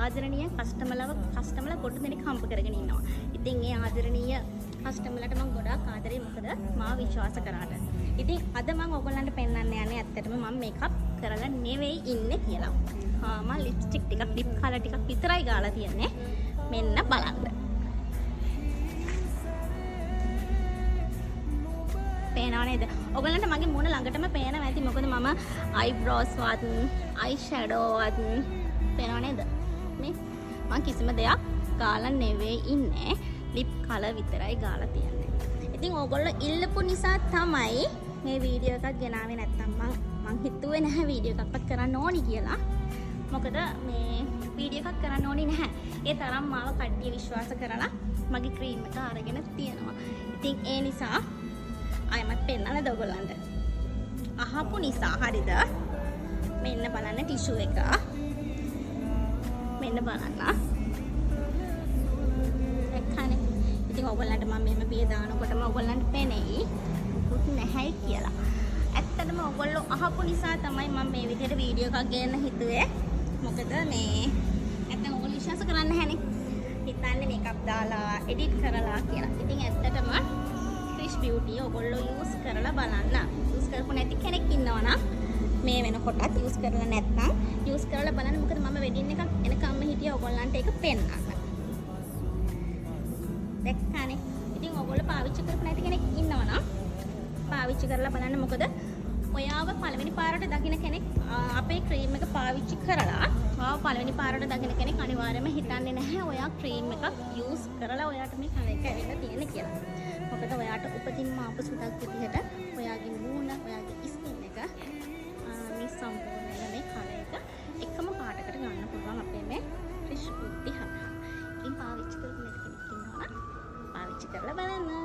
ආදරණීය කස්ටමර්ලා කොට දෙනෙක් හම්බ කරගෙන ඉන්නවා. ඉතින් ඒ ආදරණීය කස්ටමර්ලාට මම ගොඩාක් ආදරේ මොකද මාව විශ්වාස කරාට. ඉතින් අද මම ඔයගොල්ලන්ට පෙන්වන්න යන්නේ ඇත්තටම මම මේකප් කරලා නෙවෙයි ඉන්නේ කියලා. මම ලිප්ස්ටික් ටිකක් ලිප් කලර් ටිකක් විතරයි ගාලා තියන්නේ. මෙන්න බලන්න. පේනව නේද? ඔයගොල්ලන්ට මගේ මූණ ළඟටම පේනවා ඇති. මොකද මම අයිබ්‍රෝස් වත් අයි ෂැඩෝ වත් පේනව නේද? මේ මම කිසිම දෙයක් ගාලා නෙවෙයි ඉන්නේ. ලිප් කලර් විතරයි ගාලා තියන්නේ. ඉතින් ඔයගොල්ලෝ ඉල්ලපු නිසා තමයි මේ වීඩියෝ එකක් ගෙනාවේ. නැත්තම් මං හිතුවේ නැහැ වීඩියෝ එකක්වත් කරන්න ඕනි කියලා. මොකද මේ වීඩියෝ එකක් කරන්න ඕනි නැහැ. ඒ තරම් මාව කට්ටිය විශ්වාස කරලා මගේ ක්‍රීම් එක අරගෙන තියෙනවා. ඉතින් ඒ නිසා අයමත් පෙන්නන්නද ඔයගොල්ලන්ට. අහපු නිසා හරිද? මෙන්න බලන්න ටිෂු එක. මෙන්න බලන්න. එක්කනේ. ඉතින් ඔයගොල්ලන්ට මම මෙහෙම පිය දානකොටම ඔයගොල්ලන්ට පෙනෙයි මුකුත් නැහැ කියලා. ඇත්තටම ඔයගොල්ලෝ අහපු නිසා තමයි මම මේ විදිහට වීඩියෝ එකක් ගන්න හිතුවේ. මොකද මේ නැත්නම් ඔයගොල්ලෝ විශ්වාස කරන්නේ නැහැනේ. හිතන්නේ මේකප් දාලා එඩිට් කරලා කියලා. ඉතින් ඇත්තටම ක්‍රිෂ් බියුටි ඔයගොල්ලෝ යූස් කරලා බලන්න. යූස් කරපු නැති කෙනෙක් ඉන්නවනම් මේ වෙනකොටත් යූස් කරලා නැත්නම් යූස් කරලා බලන්න. මොකද මම වෙඩින් එකක් එනකම්ම හිටියා ඔයගොල්ලන්ට ඒක පෙන්නන්න. දැක්කනේ. ඉතින් ඔයගොල්ලෝ පාවිච්චි කරපු නැති කෙනෙක් ඉන්නවනම් පාවිච්චි කරලා බලන්න. මොකද ඔයාව පළවෙනි පාරට දකින්න කෙනෙක් අපේ ක්‍රීම් එක පාවිච්චි කරලා ඔයාව පළවෙනි පාරට දකින්න කෙනෙක් අනිවාර්යයෙන්ම හිතන්නේ නැහැ ඔයා ක්‍රීම් එකක් යූස් කරලා ඔයාට මේ කලර් එක ඇවිල්ලා තියෙන්නේ කියලා. මොකද ඔයාට උපතින්ම ආපු සුටක් විදිහට ඔයාගේ මූණ, ඔයාගේ ස්කින් එක මේ සම්පූර්ණ මේ කලර් එක එකම පාටකට ගන්න පුළුවන් අපේ මේ ක්‍රිෂ් බියුටි හරහා. ඉතින් පාවිච්චි කරපු නැති කෙනෙක් ඉන්නවා නම් පාවිච්චි කරලා බලන්න.